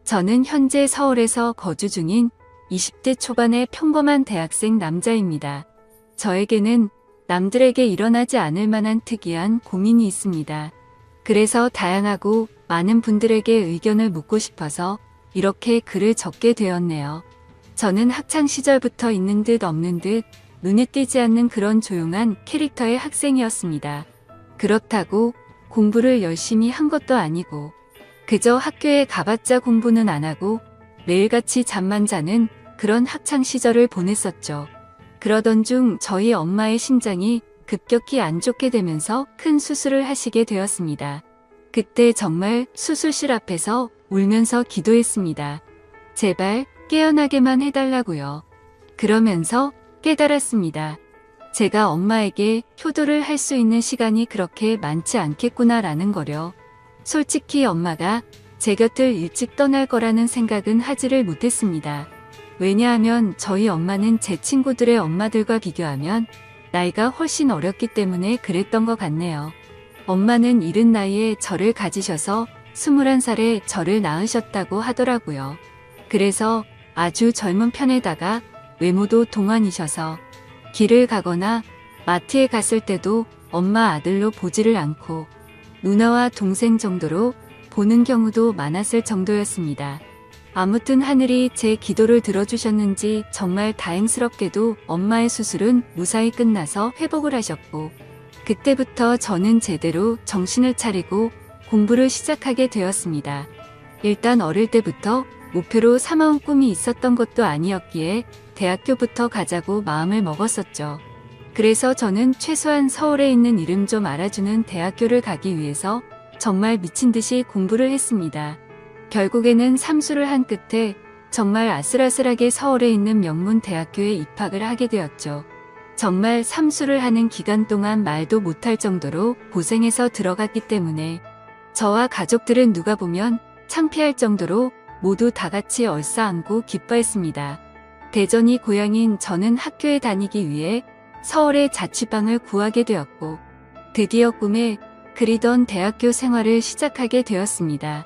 저는 현재 서울에서 거주 중인 20대 초반의 평범한 대학생 남자입니다. 저에게는 남들에게 일어나지 않을 만한 특이한 고민이 있습니다. 그래서 다양하고 많은 분들에게 의견을 묻고 싶어서 이렇게 글을 적게 되었네요. 저는 학창 시절부터 있는 듯 없는 듯 눈에 띄지 않는 그런 조용한 캐릭터의 학생이었습니다. 그렇다고 공부를 열심히 한 것도 아니고 그저 학교에 가봤자 공부는 안 하고 매일같이 잠만 자는 그런 학창 시절을 보냈었죠. 그러던 중 저희 엄마의 심장이 급격히 안 좋게 되면서 큰 수술을 하시게 되었습니다. 그때 정말 수술실 앞에서 울면서 기도했습니다. 제발 깨어나게만 해달라고요. 그러면서 깨달았습니다. 제가 엄마에게 효도를 할 수 있는 시간이 그렇게 많지 않겠구나라는 거려. 솔직히 엄마가 제 곁을 일찍 떠날 거라는 생각은 하지를 못했습니다. 왜냐하면 저희 엄마는 제 친구들의 엄마들과 비교하면 나이가 훨씬 어렸기 때문에 그랬던 것 같네요. 엄마는 이른 나이에 저를 가지셔서 21살에 저를 낳으셨다고 하더라고요. 그래서 아주 젊은 편에다가 외모도 동안이셔서 길을 가거나 마트에 갔을 때도 엄마 아들로 보지를 않고 누나와 동생 정도로 보는 경우도 많았을 정도였습니다. 아무튼 하늘이 제 기도를 들어주셨는지 정말 다행스럽게도 엄마의 수술은 무사히 끝나서 회복을 하셨고 그때부터 저는 제대로 정신을 차리고 공부를 시작하게 되었습니다. 일단 어릴 때부터 목표로 삼아온 꿈이 있었던 것도 아니었기에 대학교부터 가자고 마음을 먹었었죠. 그래서 저는 최소한 서울에 있는 이름 좀 알아주는 대학교를 가기 위해서 정말 미친 듯이 공부를 했습니다. 결국에는 삼수를 한 끝에 정말 아슬아슬하게 서울에 있는 명문 대학교에 입학을 하게 되었죠. 정말 삼수를 하는 기간 동안 말도 못할 정도로 고생해서 들어갔기 때문에 저와 가족들은 누가 보면 창피할 정도로 모두 다 같이 얼싸안고 기뻐했습니다. 대전이 고향인 저는 학교에 다니기 위해 서울의 자취방을 구하게 되었고 드디어 꿈에 그리던 대학교 생활을 시작하게 되었습니다.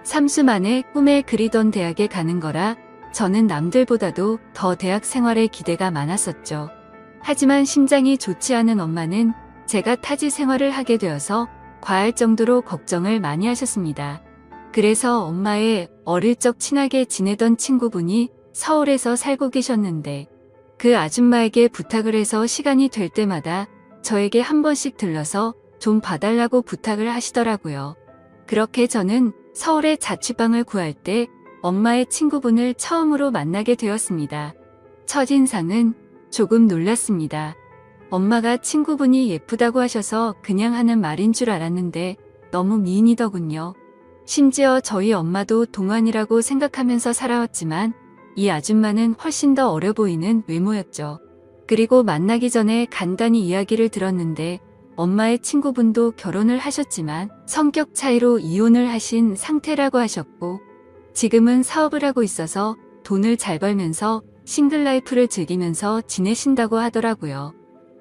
삼수 만에 꿈에 그리던 대학에 가는 거라 저는 남들보다도 더 대학 생활에 기대가 많았었죠. 하지만 심장이 좋지 않은 엄마는 제가 타지 생활을 하게 되어서 과할 정도로 걱정을 많이 하셨습니다. 그래서 엄마의 어릴 적 친하게 지내던 친구분이 서울에서 살고 계셨는데 그 아줌마에게 부탁을 해서 시간이 될 때마다 저에게 한 번씩 들러서 좀 봐달라고 부탁을 하시더라고요. 그렇게 저는 서울에 자취방을 구할 때 엄마의 친구분을 처음으로 만나게 되었습니다. 첫인상은 조금 놀랐습니다. 엄마가 친구분이 예쁘다고 하셔서 그냥 하는 말인 줄 알았는데 너무 미인이더군요. 심지어 저희 엄마도 동안이라고 생각하면서 살아왔지만 이 아줌마는 훨씬 더 어려 보이는 외모였죠. 그리고 만나기 전에 간단히 이야기를 들었는데 엄마의 친구분도 결혼을 하셨지만 성격 차이로 이혼을 하신 상태라고 하셨고 지금은 사업을 하고 있어서 돈을 잘 벌면서 싱글 라이프를 즐기면서 지내신다고 하더라고요.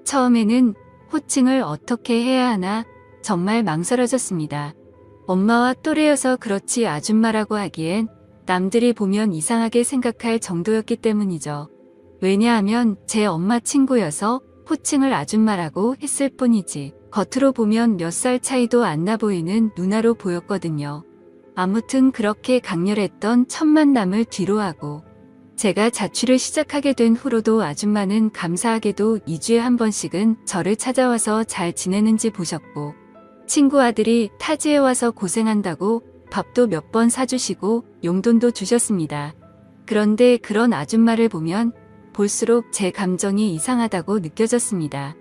처음에는 호칭을 어떻게 해야 하나 정말 망설여졌습니다. 엄마와 또래여서 그렇지 아줌마라고 하기엔 남들이 보면 이상하게 생각할 정도였기 때문이죠. 왜냐하면 제 엄마 친구여서 호칭을 아줌마라고 했을 뿐이지 겉으로 보면 몇 살 차이도 안 나 보이는 누나로 보였거든요. 아무튼 그렇게 강렬했던 첫 만남을 뒤로하고 제가 자취를 시작하게 된 후로도 아줌마는 감사하게도 2주에 한 번씩은 저를 찾아와서 잘 지내는지 보셨고 친구 아들이 타지에 와서 고생한다고 밥도 몇 번 사주시고 용돈도 주셨습니다. 그런데 그런 아줌마를 보면 볼수록 제 감정이 이상하다고 느껴졌습니다.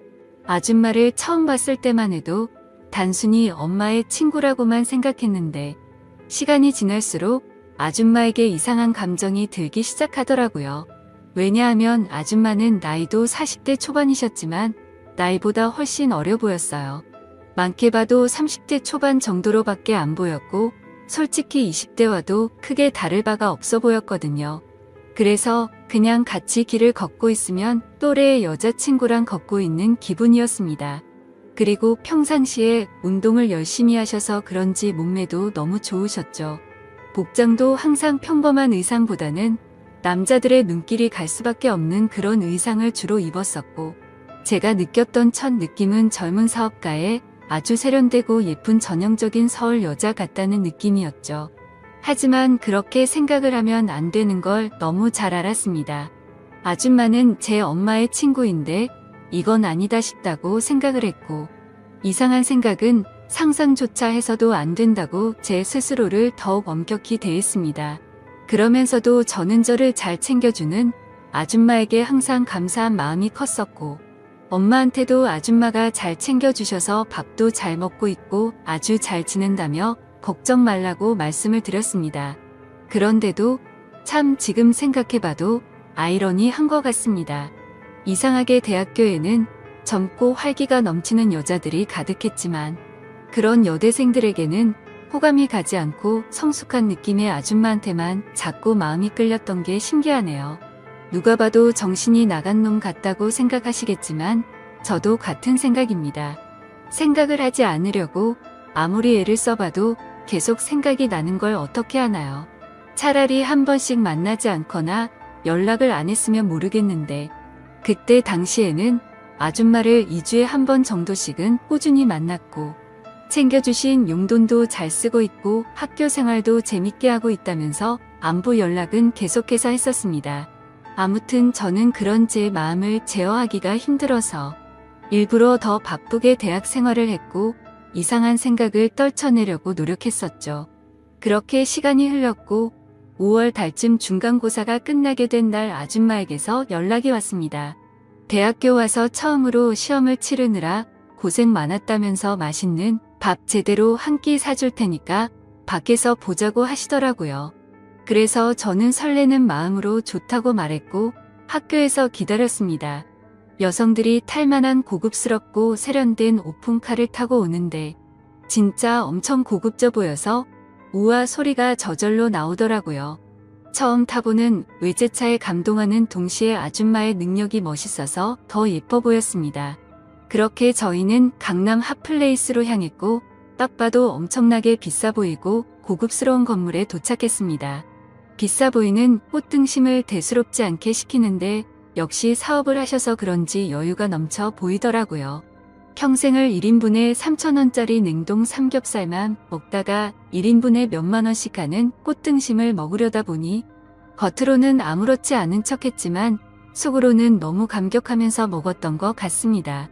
아줌마를 처음 봤을 때만 해도 단순히 엄마의 친구라고만 생각했는데 시간이 지날수록 아줌마에게 이상한 감정이 들기 시작하더라고요. 왜냐하면 아줌마는 나이도 40대 초반이셨지만 나이보다 훨씬 어려 보였어요. 많게 봐도 30대 초반 정도로밖에 안 보였고 솔직히 20대와도 크게 다를 바가 없어 보였거든요. 그래서 그냥 같이 길을 걷고 있으면 또래의 여자친구랑 걷고 있는 기분이었습니다. 그리고 평상시에 운동을 열심히 하셔서 그런지 몸매도 너무 좋으셨죠. 복장도 항상 평범한 의상보다는 남자들의 눈길이 갈 수밖에 없는 그런 의상을 주로 입었었고, 제가 느꼈던 첫 느낌은 젊은 사업가의 아주 세련되고 예쁜 전형적인 서울 여자 같다는 느낌이었죠. 하지만 그렇게 생각을 하면 안 되는 걸 너무 잘 알았습니다. 아줌마는 제 엄마의 친구인데 이건 아니다 싶다고 생각을 했고, 이상한 생각은 상상조차 해서도 안 된다고 제 스스로를 더욱 엄격히 대했습니다. 그러면서도 저는 저를 잘 챙겨주는 아줌마에게 항상 감사한 마음이 컸었고, 엄마한테도 아줌마가 잘 챙겨주셔서 밥도 잘 먹고 있고 아주 잘 지낸다며 걱정 말라고 말씀을 드렸습니다. 그런데도 참 지금 생각해봐도 아이러니한 것 같습니다. 이상하게 대학교에는 젊고 활기가 넘치는 여자들이 가득했지만 그런 여대생들에게는 호감이 가지 않고 성숙한 느낌의 아줌마한테만 자꾸 마음이 끌렸던 게 신기하네요. 누가 봐도 정신이 나간 놈 같다고 생각하시겠지만 저도 같은 생각입니다. 생각을 하지 않으려고 아무리 애를 써봐도 계속 생각이 나는 걸 어떻게 하나요? 차라리 한 번씩 만나지 않거나 연락을 안 했으면 모르겠는데, 그때 당시에는 아줌마를 2주에 한 번 정도씩은 꾸준히 만났고 챙겨주신 용돈도 잘 쓰고 있고 학교 생활도 재밌게 하고 있다면서 안부 연락은 계속해서 했었습니다. 아무튼 저는 그런 제 마음을 제어하기가 힘들어서 일부러 더 바쁘게 대학 생활을 했고 이상한 생각을 떨쳐내려고 노력했었죠. 그렇게 시간이 흘렀고 5월 달쯤 중간고사가 끝나게 된 날 아줌마에게서 연락이 왔습니다. 대학교 와서 처음으로 시험을 치르느라 고생 많았다면서 맛있는 밥 제대로 한 끼 사줄 테니까 밖에서 보자고 하시더라고요. 그래서 저는 설레는 마음으로 좋다고 말했고 학교에서 기다렸습니다. 여성들이 탈만한 고급스럽고 세련된 오픈카를 타고 오는데 진짜 엄청 고급져 보여서 우와 소리가 저절로 나오더라고요. 처음 타보는 외제차에 감동하는 동시에 아줌마의 능력이 멋있어서 더 예뻐 보였습니다. 그렇게 저희는 강남 핫플레이스로 향했고 딱 봐도 엄청나게 비싸 보이고 고급스러운 건물에 도착했습니다. 비싸 보이는 꽃등심을 대수롭지 않게 시키는데 역시 사업을 하셔서 그런지 여유가 넘쳐 보이더라고요. 평생을 1인분에 3,000원짜리 냉동 삼겹살만 먹다가 1인분에 몇만 원씩 하는 꽃등심을 먹으려다 보니 겉으로는 아무렇지 않은 척했지만 속으로는 너무 감격하면서 먹었던 것 같습니다.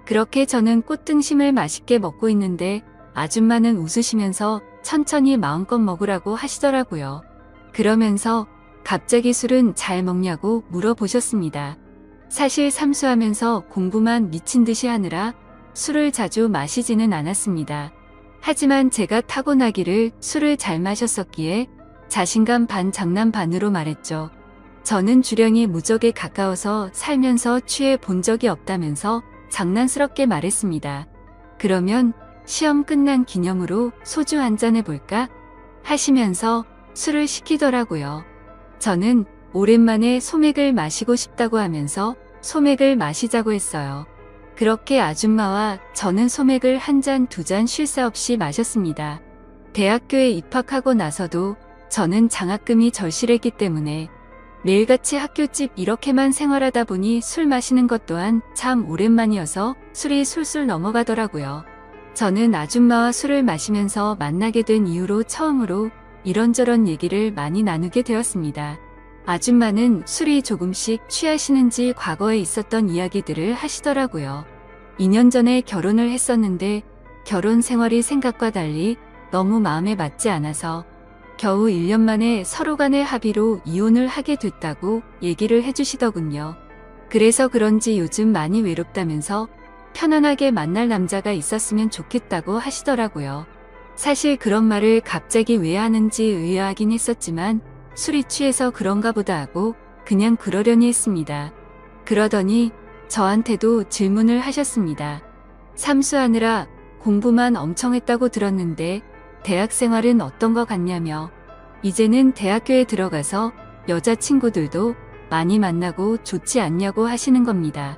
그렇게 저는 꽃등심을 맛있게 먹고 있는데 아줌마는 웃으시면서 천천히 마음껏 먹으라고 하시더라고요. 그러면서 갑자기 술은 잘 먹냐고 물어보셨습니다. 사실 삼수하면서 공부만 미친 듯이 하느라 술을 자주 마시지는 않았습니다. 하지만 제가 타고나기를 술을 잘 마셨었기에 자신감 반 장난 반으로 말했죠. 저는 주량이 무적에 가까워서 살면서 취해 본 적이 없다면서 장난스럽게 말했습니다. 그러면 시험 끝난 기념으로 소주 한잔 해볼까? 하시면서 술을 시키더라고요. 저는 오랜만에 소맥을 마시고 싶다고 하면서 소맥을 마시자고 했어요. 그렇게 아줌마와 저는 소맥을 한 잔 두 잔 쉴 새 없이 마셨습니다. 대학교에 입학하고 나서도 저는 장학금이 절실했기 때문에 매일같이 학교집 이렇게만 생활하다 보니 술 마시는 것 또한 참 오랜만이어서 술이 술술 넘어가더라고요. 저는 아줌마와 술을 마시면서 만나게 된 이후로 처음으로 이런저런 얘기를 많이 나누게 되었습니다. 아줌마는 술이 조금씩 취하시는지 과거에 있었던 이야기들을 하시더라고요. 2년 전에 결혼을 했었는데 결혼 생활이 생각과 달리 너무 마음에 맞지 않아서 겨우 1년 만에 서로 간의 합의로 이혼을 하게 됐다고 얘기를 해주시더군요. 그래서 그런지 요즘 많이 외롭다면서 편안하게 만날 남자가 있었으면 좋겠다고 하시더라고요. 사실 그런 말을 갑자기 왜 하는지 의아하긴 했었지만 술이 취해서 그런가 보다 하고 그냥 그러려니 했습니다. 그러더니 저한테도 질문을 하셨습니다. 삼수하느라 공부만 엄청 했다고 들었는데 대학 생활은 어떤 것 같냐며, 이제는 대학교에 들어가서 여자친구들도 많이 만나고 좋지 않냐고 하시는 겁니다.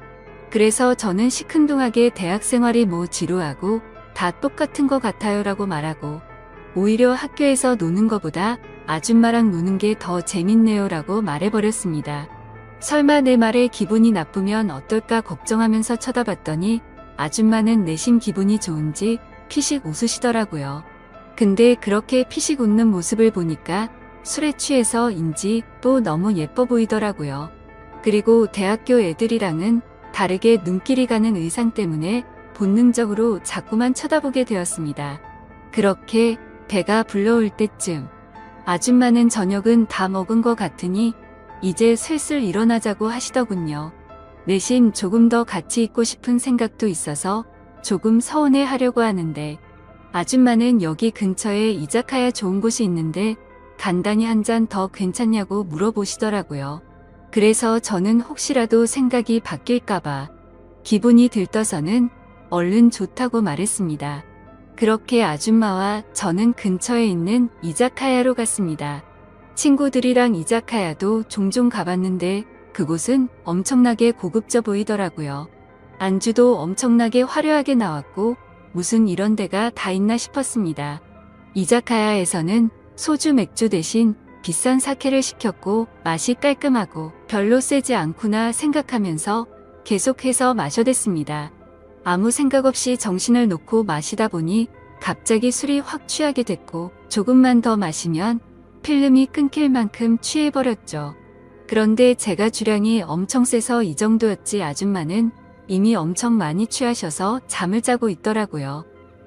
그래서 저는 시큰둥하게 대학 생활이 뭐 지루하고 다 똑같은 것 같아요 라고 말하고, 오히려 학교에서 노는 것보다 아줌마랑 노는 게 더 재밌네요 라고 말해버렸습니다. 설마 내 말에 기분이 나쁘면 어떨까 걱정하면서 쳐다봤더니 아줌마는 내심 기분이 좋은지 피식 웃으시더라고요. 근데 그렇게 피식 웃는 모습을 보니까 술에 취해서인지 또 너무 예뻐 보이더라고요. 그리고 대학교 애들이랑은 다르게 눈길이 가는 의상 때문에 본능적으로 자꾸만 쳐다보게 되었습니다. 그렇게 배가 불러올 때쯤 아줌마는 저녁은 다 먹은 것 같으니 이제 슬슬 일어나자고 하시더군요. 내심 조금 더 같이 있고 싶은 생각도 있어서 조금 서운해 하려고 하는데 아줌마는 여기 근처에 이자카야 좋은 곳이 있는데 간단히 한 잔 더 괜찮냐고 물어보시더라고요. 그래서 저는 혹시라도 생각이 바뀔까봐 기분이 들떠서는 얼른 좋다고 말했습니다. 그렇게 아줌마와 저는 근처에 있는 이자카야로 갔습니다. 친구들이랑 이자카야도 종종 가봤는데 그곳은 엄청나게 고급져 보이더라고요. 안주도 엄청나게 화려하게 나왔고 무슨 이런 데가 다 있나 싶었습니다. 이자카야에서는 소주 맥주 대신 비싼 사케를 시켰고 맛이 깔끔하고 별로 세지 않구나 생각하면서 계속해서 마셔댔습니다. 아무 생각 없이 정신을 놓고 마시다 보니 갑자기 술이 확 취하게 됐고 조금만 더 마시면 필름이 끊길 만큼 취해버렸죠. 그런데 제가 주량이 엄청 세서 이 정도였지 아줌마는 이미 엄청 많이 취하셔서 잠을 자고 있더라고요.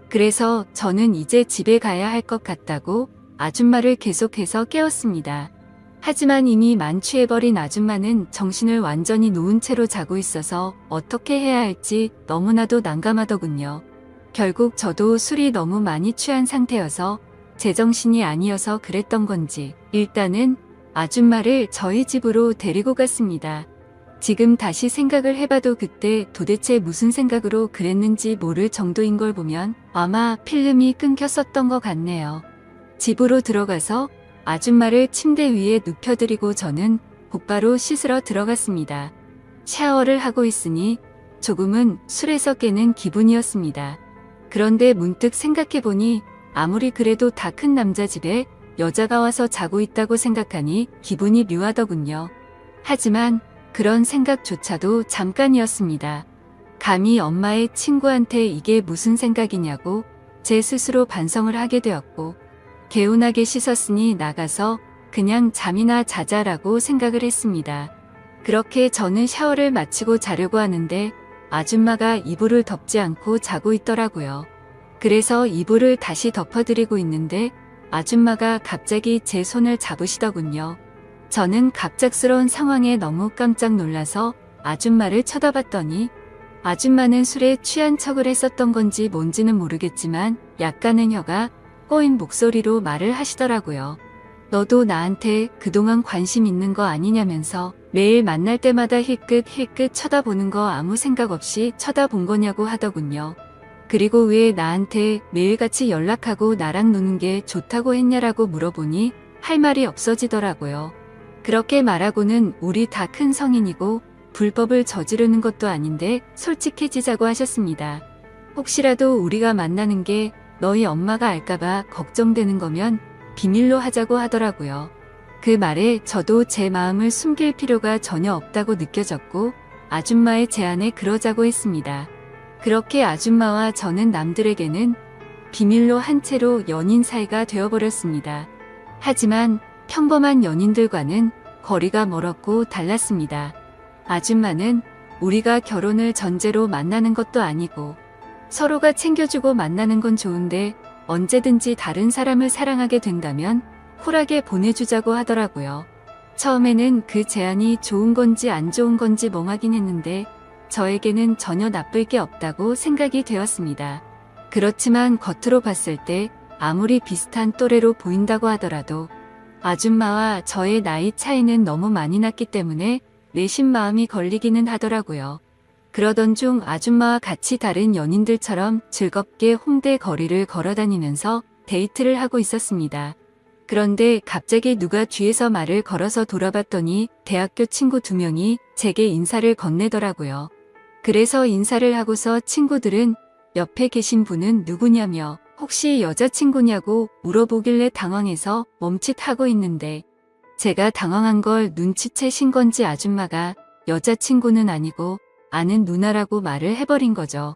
그래서 저는 이제 집에 가야 할 것 같다고 아줌마를 계속해서 깨웠습니다. 하지만 이미 만취해버린 아줌마는 정신을 완전히 놓은 채로 자고 있어서 어떻게 해야 할지 너무나도 난감하더군요. 결국 저도 술이 너무 많이 취한 상태여서 제정신이 아니어서 그랬던 건지 일단은 아줌마를 저희 집으로 데리고 갔습니다. 지금 다시 생각을 해봐도 그때 도대체 무슨 생각으로 그랬는지 모를 정도인 걸 보면 아마 필름이 끊겼었던 것 같네요. 집으로 들어가서 아줌마를 침대 위에 눕혀드리고 저는 곧바로 씻으러 들어갔습니다. 샤워를 하고 있으니 조금은 술에서 깨는 기분이었습니다. 그런데 문득 생각해보니 아무리 그래도 다 큰 남자 집에 여자가 와서 자고 있다고 생각하니 기분이 묘하더군요. 하지만 그런 생각조차도 잠깐이었습니다. 감히 엄마의 친구한테 이게 무슨 생각이냐고 제 스스로 반성을 하게 되었고 개운하게 씻었으니 나가서 그냥 잠이나 자자라고 생각을 했습니다. 그렇게 저는 샤워를 마치고 자려고 하는데 아줌마가 이불을 덮지 않고 자고 있더라고요. 그래서 이불을 다시 덮어드리고 있는데 아줌마가 갑자기 제 손을 잡으시더군요. 저는 갑작스러운 상황에 너무 깜짝 놀라서 아줌마를 쳐다봤더니 아줌마는 술에 취한 척을 했었던 건지 뭔지는 모르겠지만 약간은 혀가 꼬인 목소리로 말을 하시더라고요. 너도 나한테 그동안 관심 있는 거 아니냐면서 매일 만날 때마다 힐끗힐끗 쳐다보는 거 아무 생각 없이 쳐다본 거냐고 하더군요. 그리고 왜 나한테 매일같이 연락하고 나랑 노는 게 좋다고 했냐라고 물어보니 할 말이 없어지더라고요. 그렇게 말하고는 우리 다 큰 성인이고 불법을 저지르는 것도 아닌데 솔직해지자고 하셨습니다. 혹시라도 우리가 만나는 게 너희 엄마가 알까봐 걱정되는 거면 비밀로 하자고 하더라고요. 그 말에 저도 제 마음을 숨길 필요가 전혀 없다고 느껴졌고 아줌마의 제안에 그러자고 했습니다. 그렇게 아줌마와 저는 남들에게는 비밀로 한 채로 연인 사이가 되어버렸습니다. 하지만 평범한 연인들과는 거리가 멀었고 달랐습니다. 아줌마는 우리가 결혼을 전제로 만나는 것도 아니고 서로가 챙겨주고 만나는 건 좋은데 언제든지 다른 사람을 사랑하게 된다면 쿨하게 보내주자고 하더라고요. 처음에는 그 제안이 좋은 건지 안 좋은 건지 멍하긴 했는데 저에게는 전혀 나쁠 게 없다고 생각이 되었습니다. 그렇지만 겉으로 봤을 때 아무리 비슷한 또래로 보인다고 하더라도 아줌마와 저의 나이 차이는 너무 많이 났기 때문에 내심 마음이 걸리기는 하더라고요. 그러던 중 아줌마와 같이 다른 연인들처럼 즐겁게 홍대 거리를 걸어다니면서 데이트를 하고 있었습니다. 그런데 갑자기 누가 뒤에서 말을 걸어서 돌아봤더니 대학교 친구 2명이 제게 인사를 건네더라고요. 그래서 인사를 하고서 친구들은 옆에 계신 분은 누구냐며 혹시 여자친구냐고 물어보길래 당황해서 멈칫하고 있는데 제가 당황한 걸 눈치채신 건지 아줌마가 여자친구는 아니고 아는 누나라고 말을 해버린 거죠.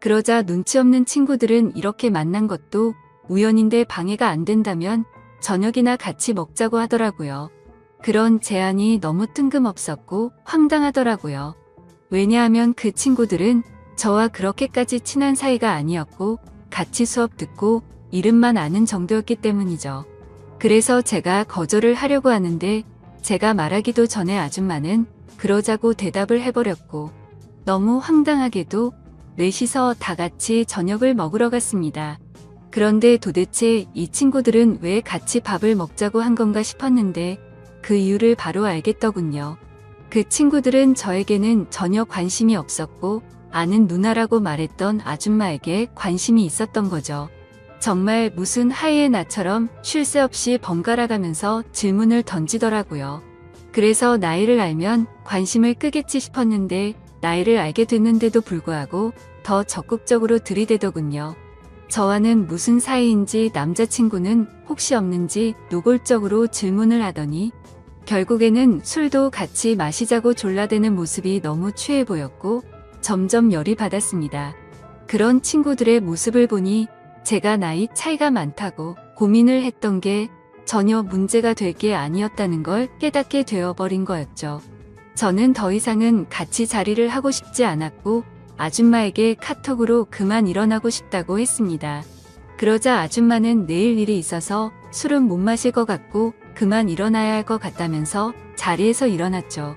그러자 눈치 없는 친구들은 이렇게 만난 것도 우연인데 방해가 안 된다면 저녁이나 같이 먹자고 하더라고요. 그런 제안이 너무 뜬금없었고 황당하더라고요. 왜냐하면 그 친구들은 저와 그렇게까지 친한 사이가 아니었고 같이 수업 듣고 이름만 아는 정도였기 때문이죠. 그래서 제가 거절을 하려고 하는데 제가 말하기도 전에 아줌마는 그러자고 대답을 해버렸고 너무 황당하게도 넷이서 다 같이 저녁을 먹으러 갔습니다. 그런데 도대체 이 친구들은 왜 같이 밥을 먹자고 한 건가 싶었는데 그 이유를 바로 알겠더군요. 그 친구들은 저에게는 전혀 관심이 없었고 아는 누나라고 말했던 아줌마에게 관심이 있었던 거죠. 정말 무슨 하이에나처럼 쉴 새 없이 번갈아 가면서 질문을 던지더라고요. 그래서 나이를 알면 관심을 끄겠지 싶었는데 나이를 알게 됐는데도 불구하고 더 적극적으로 들이대더군요. 저와는 무슨 사이인지 남자친구는 혹시 없는지 노골적으로 질문을 하더니 결국에는 술도 같이 마시자고 졸라대는 모습이 너무 취해 보였고 점점 열이 받았습니다. 그런 친구들의 모습을 보니 제가 나이 차이가 많다고 고민을 했던 게 전혀 문제가 될 게 아니었다는 걸 깨닫게 되어버린 거였죠. 저는 더 이상은 같이 자리를 하고 싶지 않았고 아줌마에게 카톡으로 그만 일어나고 싶다고 했습니다. 그러자 아줌마는 내일 일이 있어서 술은 못 마실 것 같고 그만 일어나야 할 것 같다면서 자리에서 일어났죠.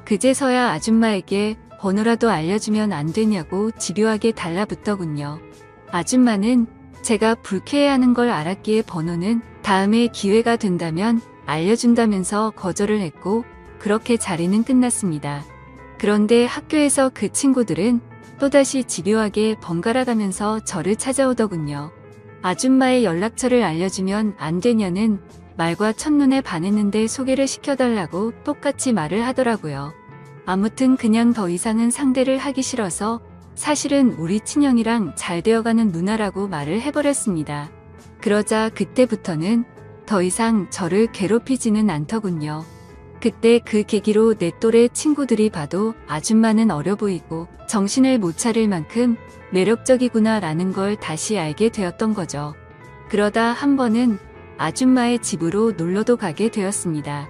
그제서야 아줌마에게 번호라도 알려주면 안 되냐고 집요하게 달라붙더군요. 아줌마는 제가 불쾌해하는 걸 알았기에 번호는 다음에 기회가 된다면 알려준다면서 거절을 했고 그렇게 자리는 끝났습니다. 그런데 학교에서 그 친구들은 또다시 집요하게 번갈아 가면서 저를 찾아오더군요. 아줌마의 연락처를 알려주면 안 되냐는 말과 첫눈에 반했는데 소개를 시켜달라고 똑같이 말을 하더라고요. 아무튼 그냥 더 이상은 상대를 하기 싫어서 사실은 우리 친형이랑 잘 되어가는 누나라고 말을 해버렸습니다. 그러자 그때부터는 더 이상 저를 괴롭히지는 않더군요. 그때 그 계기로 내 또래 친구들이 봐도 아줌마는 어려 보이고 정신을 못 차릴 만큼 매력적이구나 라는 걸 다시 알게 되었던 거죠. 그러다 한 번은 아줌마의 집으로 놀러도 가게 되었습니다.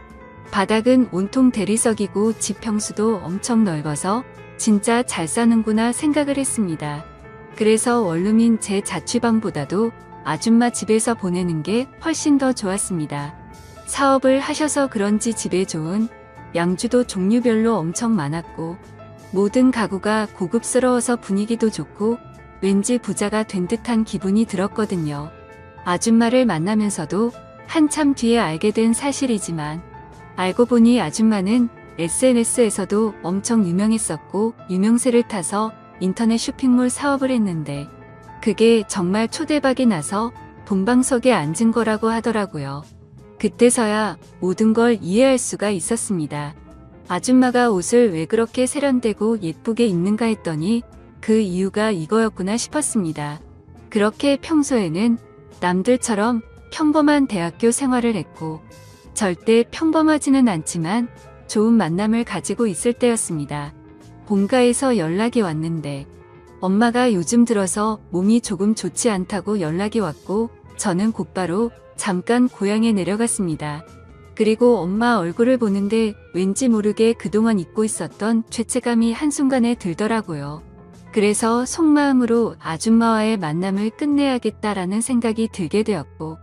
바닥은 온통 대리석이고 집 평수도 엄청 넓어서 진짜 잘 사는구나 생각을 했습니다. 그래서 원룸인 제 자취방보다도 아줌마 집에서 보내는 게 훨씬 더 좋았습니다. 사업을 하셔서 그런지 집에 좋은 양주도 종류별로 엄청 많았고 모든 가구가 고급스러워서 분위기도 좋고 왠지 부자가 된 듯한 기분이 들었거든요. 아줌마를 만나면서도 한참 뒤에 알게 된 사실이지만 알고 보니 아줌마는 SNS에서도 엄청 유명했었고 유명세를 타서 인터넷 쇼핑몰 사업을 했는데 그게 정말 초대박이 나서 본방석에 앉은 거라고 하더라고요. 그때서야 모든 걸 이해할 수가 있었습니다. 아줌마가 옷을 왜 그렇게 세련되고 예쁘게 입는가 했더니 그 이유가 이거였구나 싶었습니다. 그렇게 평소에는 남들처럼 평범한 대학교 생활을 했고 절대 평범하지는 않지만 좋은 만남을 가지고 있을 때였습니다. 본가에서 연락이 왔는데 엄마가 요즘 들어서 몸이 조금 좋지 않다고 연락이 왔고 저는 곧바로 잠깐 고향에 내려갔습니다. 그리고 엄마 얼굴을 보는데 왠지 모르게 그동안 잊고 있었던 죄책감이 한순간에 들더라고요. 그래서 속마음으로 아줌마와의 만남을 끝내야겠다라는 생각이 들게 되었고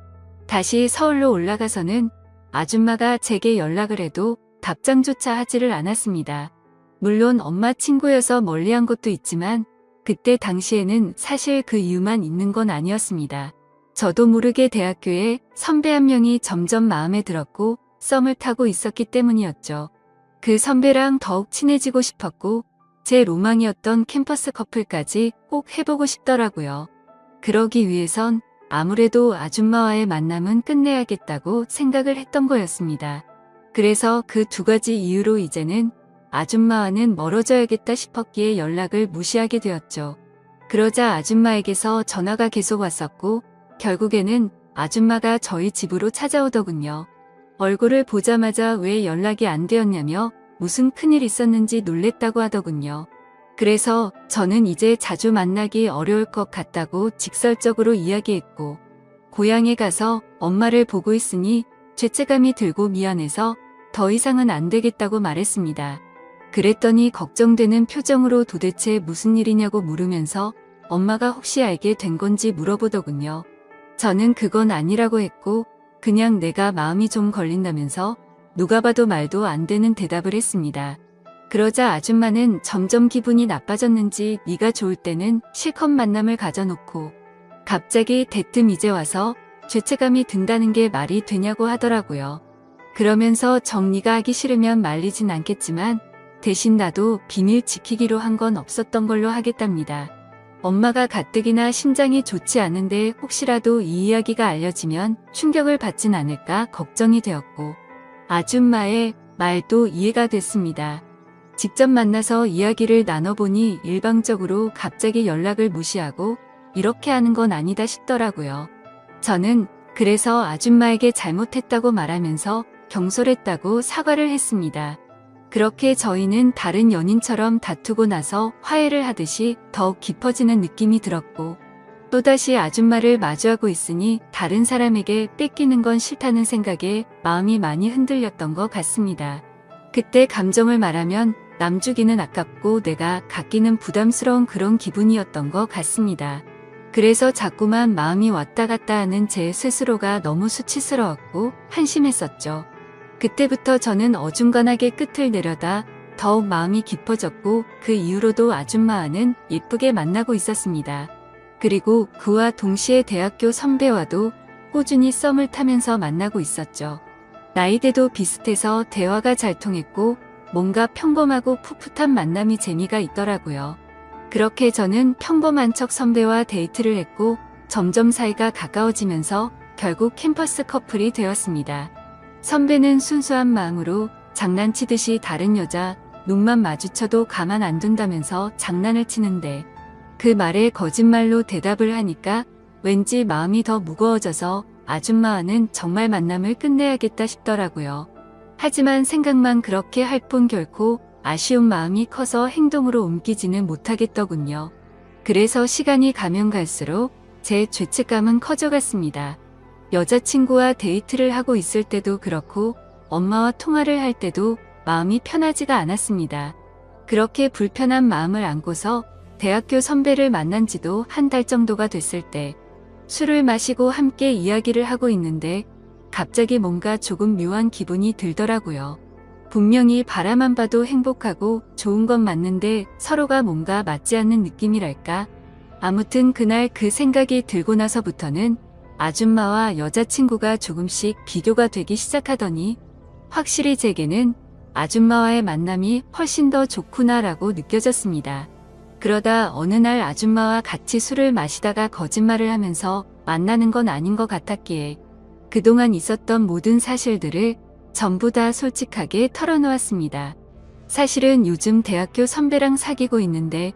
다시 서울로 올라가서는 아줌마가 제게 연락을 해도 답장조차 하지를 않았습니다. 물론 엄마 친구여서 멀리한 것도 있지만 그때 당시에는 사실 그 이유만 있는 건 아니었습니다. 저도 모르게 대학교에 선배 한 명이 점점 마음에 들었고 썸을 타고 있었기 때문이었죠. 그 선배랑 더욱 친해지고 싶었고 제 로망이었던 캠퍼스 커플까지 꼭 해보고 싶더라고요. 그러기 위해선 아무래도 아줌마와의 만남은 끝내야겠다고 생각을 했던 거였습니다. 그래서 그 두 가지 이유로 이제는 아줌마와는 멀어져야겠다 싶었기에 연락을 무시하게 되었죠. 그러자 아줌마에게서 전화가 계속 왔었고 결국에는 아줌마가 저희 집으로 찾아오더군요. 얼굴을 보자마자 왜 연락이 안 되었냐며 무슨 큰일 있었는지 놀랬다고 하더군요. 그래서 저는 이제 자주 만나기 어려울 것 같다고 직설적으로 이야기했고, 고향에 가서 엄마를 보고 있으니 죄책감이 들고 미안해서 더 이상은 안 되겠다고 말했습니다. 그랬더니 걱정되는 표정으로 도대체 무슨 일이냐고 물으면서 엄마가 혹시 알게 된 건지 물어보더군요. 저는 그건 아니라고 했고 그냥 내가 마음이 좀 걸린다면서 누가 봐도 말도 안 되는 대답을 했습니다. 그러자 아줌마는 점점 기분이 나빠졌는지 네가 좋을 때는 실컷 만남을 가져놓고 갑자기 대뜸 이제 와서 죄책감이 든다는 게 말이 되냐고 하더라고요. 그러면서 정리가 하기 싫으면 말리진 않겠지만 대신 나도 비밀 지키기로 한 건 없었던 걸로 하겠답니다. 엄마가 가뜩이나 심장이 좋지 않은데 혹시라도 이 이야기가 알려지면 충격을 받진 않을까 걱정이 되었고, 아줌마의 말도 이해가 됐습니다. 직접 만나서 이야기를 나눠보니 일방적으로 갑자기 연락을 무시하고 이렇게 하는 건 아니다 싶더라고요. 저는 그래서 아줌마에게 잘못했다고 말하면서 경솔했다고 사과를 했습니다. 그렇게 저희는 다른 연인처럼 다투고 나서 화해를 하듯이 더욱 깊어지는 느낌이 들었고, 또다시 아줌마를 마주하고 있으니 다른 사람에게 뺏기는 건 싫다는 생각에 마음이 많이 흔들렸던 것 같습니다. 그때 감정을 말하면 남 주기는 아깝고 내가 갖기는 부담스러운 그런 기분이었던 것 같습니다. 그래서 자꾸만 마음이 왔다 갔다 하는 제 스스로가 너무 수치스러웠고 한심했었죠. 그때부터 저는 어중간하게 끝을 내려다 더욱 마음이 깊어졌고 그 이후로도 아줌마와는 예쁘게 만나고 있었습니다. 그리고 그와 동시에 대학교 선배와도 꾸준히 썸을 타면서 만나고 있었죠. 나이대도 비슷해서 대화가 잘 통했고 뭔가 평범하고 풋풋한 만남이 재미가 있더라고요. 그렇게 저는 평범한 척 선배와 데이트를 했고 점점 사이가 가까워지면서 결국 캠퍼스 커플이 되었습니다. 선배는 순수한 마음으로 장난치듯이 다른 여자 눈만 마주쳐도 가만 안 둔다면서 장난을 치는데 그 말에 거짓말로 대답을 하니까 왠지 마음이 더 무거워져서 아줌마와는 정말 만남을 끝내야겠다 싶더라고요. 하지만 생각만 그렇게 할 뿐 결코 아쉬운 마음이 커서 행동으로 옮기지는 못하겠더군요. 그래서 시간이 가면 갈수록 제 죄책감은 커져갔습니다. 여자친구와 데이트를 하고 있을 때도 그렇고 엄마와 통화를 할 때도 마음이 편하지가 않았습니다. 그렇게 불편한 마음을 안고서 대학교 선배를 만난 지도 한 달 정도가 됐을 때 술을 마시고 함께 이야기를 하고 있는데 갑자기 뭔가 조금 묘한 기분이 들더라고요. 분명히 바라만 봐도 행복하고 좋은 건 맞는데 서로가 뭔가 맞지 않는 느낌이랄까? 아무튼 그날 그 생각이 들고 나서부터는 아줌마와 여자친구가 조금씩 비교가 되기 시작하더니 확실히 제게는 아줌마와의 만남이 훨씬 더 좋구나라고 느껴졌습니다. 그러다 어느 날 아줌마와 같이 술을 마시다가 거짓말을 하면서 만나는 건 아닌 것 같았기에 그동안 있었던 모든 사실들을 전부 다 솔직하게 털어놓았습니다. 사실은 요즘 대학교 선배랑 사귀고 있는데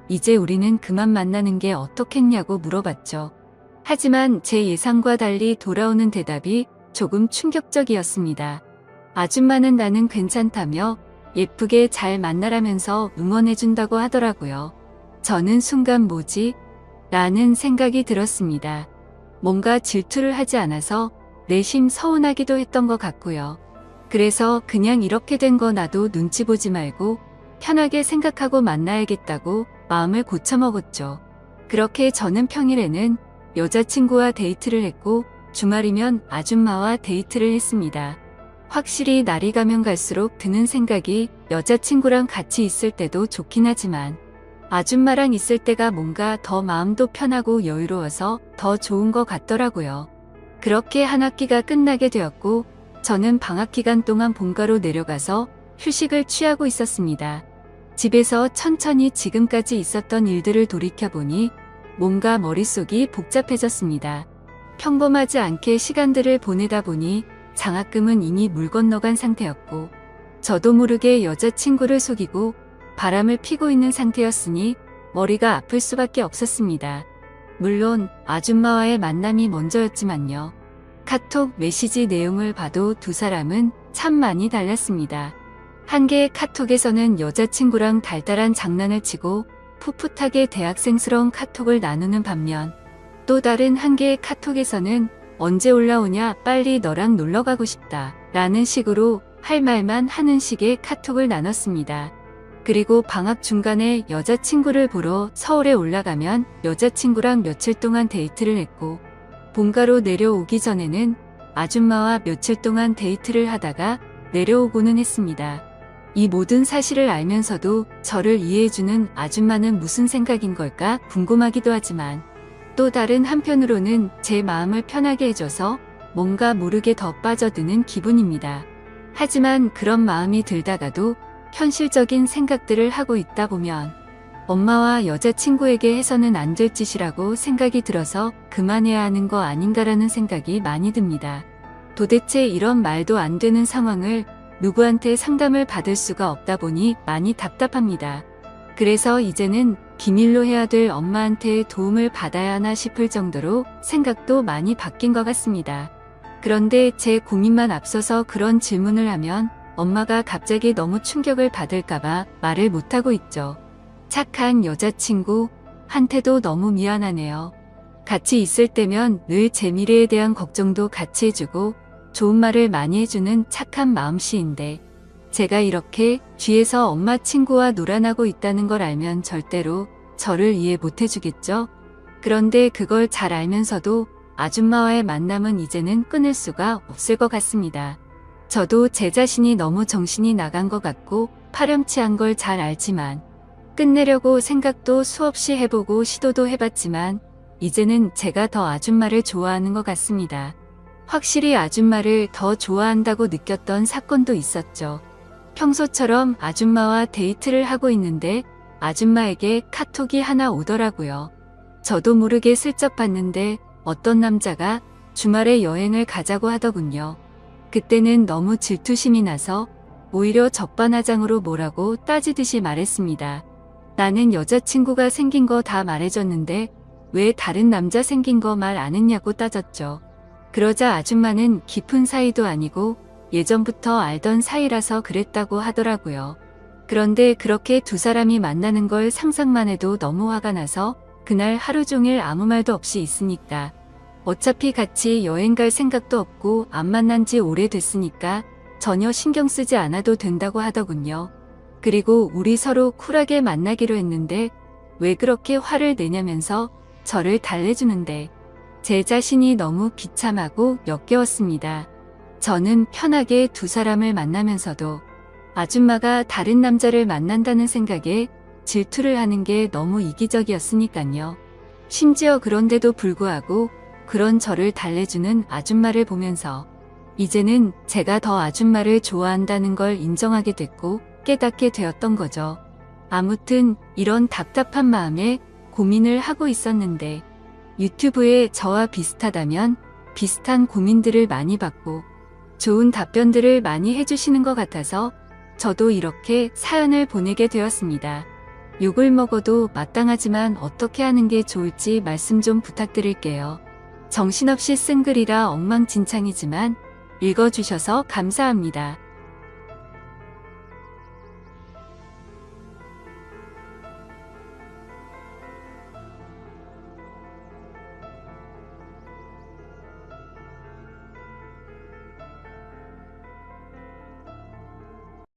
이제 우리는 그만 만나는 게 어떻겠냐고 물어봤죠. 하지만 제 예상과 달리 돌아오는 대답이 조금 충격적이었습니다. 아줌마는 나는 괜찮다며 예쁘게 잘 만나라면서 응원해준다고 하더라고요. 저는 순간 뭐지? 라는 생각이 들었습니다. 뭔가 질투를 하지 않아서 내심 서운하기도 했던 것 같고요. 그래서 그냥 이렇게 된 거 나도 눈치 보지 말고 편하게 생각하고 만나야겠다고 마음을 고쳐먹었죠. 그렇게 저는 평일에는 여자친구와 데이트를 했고 주말이면 아줌마와 데이트를 했습니다. 확실히 날이 가면 갈수록 드는 생각이 여자친구랑 같이 있을 때도 좋긴 하지만 아줌마랑 있을 때가 뭔가 더 마음도 편하고 여유로워서 더 좋은 것 같더라고요. 그렇게 한 학기가 끝나게 되었고 저는 방학 기간 동안 본가로 내려가서 휴식을 취하고 있었습니다. 집에서 천천히 지금까지 있었던 일들을 돌이켜보니 뭔가 머릿속이 복잡해졌습니다. 평범하지 않게 시간들을 보내다 보니 장학금은 이미 물 건너간 상태였고 저도 모르게 여자친구를 속이고 바람을 피고 있는 상태였으니 머리가 아플 수밖에 없었습니다. 물론 아줌마와의 만남이 먼저였지만요. 카톡 메시지 내용을 봐도 두 사람은 참 많이 달랐습니다. 한 개의 카톡에서는 여자친구랑 달달한 장난을 치고 풋풋하게 대학생스러운 카톡을 나누는 반면 또 다른 한 개의 카톡에서는 언제 올라오냐, 빨리 너랑 놀러 가고 싶다 라는 식으로 할 말만 하는 식의 카톡을 나눴습니다. 그리고 방학 중간에 여자친구를 보러 서울에 올라가면 여자친구랑 며칠 동안 데이트를 했고 본가로 내려오기 전에는 아줌마와 며칠 동안 데이트를 하다가 내려오고는 했습니다. 이 모든 사실을 알면서도 저를 이해해주는 아줌마는 무슨 생각인 걸까 궁금하기도 하지만 또 다른 한편으로는 제 마음을 편하게 해줘서 뭔가 모르게 더 빠져드는 기분입니다. 하지만 그런 마음이 들다가도 현실적인 생각들을 하고 있다 보면 엄마와 여자친구에게 해서는 안 될 짓이라고 생각이 들어서 그만해야 하는 거 아닌가라는 생각이 많이 듭니다. 도대체 이런 말도 안 되는 상황을 누구한테 상담을 받을 수가 없다 보니 많이 답답합니다. 그래서 이제는 비밀로 해야 될 엄마한테 도움을 받아야 하나 싶을 정도로 생각도 많이 바뀐 것 같습니다. 그런데 제 고민만 앞서서 그런 질문을 하면 엄마가 갑자기 너무 충격을 받을까봐 말을 못하고 있죠. 착한 여자친구한테도 너무 미안하네요. 같이 있을 때면 늘 제 미래에 대한 걱정도 같이 해주고 좋은 말을 많이 해주는 착한 마음씨인데 제가 이렇게 뒤에서 엄마 친구와 놀아나고 있다는 걸 알면 절대로 저를 이해 못 해주겠죠? 그런데 그걸 잘 알면서도 아줌마와의 만남은 이제는 끊을 수가 없을 것 같습니다. 저도 제 자신이 너무 정신이 나간 것 같고 파렴치한 걸 잘 알지만 끝내려고 생각도 수없이 해보고 시도도 해봤지만 이제는 제가 더 아줌마를 좋아하는 것 같습니다. 확실히 아줌마를 더 좋아한다고 느꼈던 사건도 있었죠. 평소처럼 아줌마와 데이트를 하고 있는데 아줌마에게 카톡이 하나 오더라고요. 저도 모르게 슬쩍 봤는데 어떤 남자가 주말에 여행을 가자고 하더군요. 그때는 너무 질투심이 나서 오히려 적반하장으로 뭐라고 따지듯이 말했습니다. 나는 여자친구가 생긴 거 다 말해줬는데 왜 다른 남자 생긴 거 말 안 했냐고 따졌죠. 그러자 아줌마는 깊은 사이도 아니고 예전부터 알던 사이라서 그랬다고 하더라고요. 그런데 그렇게 두 사람이 만나는 걸 상상만 해도 너무 화가 나서 그날 하루 종일 아무 말도 없이 있으니까 어차피 같이 여행 갈 생각도 없고 안 만난 지 오래됐으니까 전혀 신경 쓰지 않아도 된다고 하더군요. 그리고 우리 서로 쿨하게 만나기로 했는데 왜 그렇게 화를 내냐면서 저를 달래주는데 제 자신이 너무 비참하고 역겨웠습니다. 저는 편하게 두 사람을 만나면서도 아줌마가 다른 남자를 만난다는 생각에 질투를 하는 게 너무 이기적이었으니까요. 심지어 그런데도 불구하고 그런 저를 달래주는 아줌마를 보면서 이제는 제가 더 아줌마를 좋아한다는 걸 인정하게 됐고 깨닫게 되었던 거죠. 아무튼 이런 답답한 마음에 고민을 하고 있었는데 유튜브에 저와 비슷하다면 비슷한 고민들을 많이 받고 좋은 답변들을 많이 해주시는 것 같아서 저도 이렇게 사연을 보내게 되었습니다. 욕을 먹어도 마땅하지만 어떻게 하는 게 좋을지 말씀 좀 부탁드릴게요. 정신없이 쓴 글이라 엉망진창이지만 읽어주셔서 감사합니다.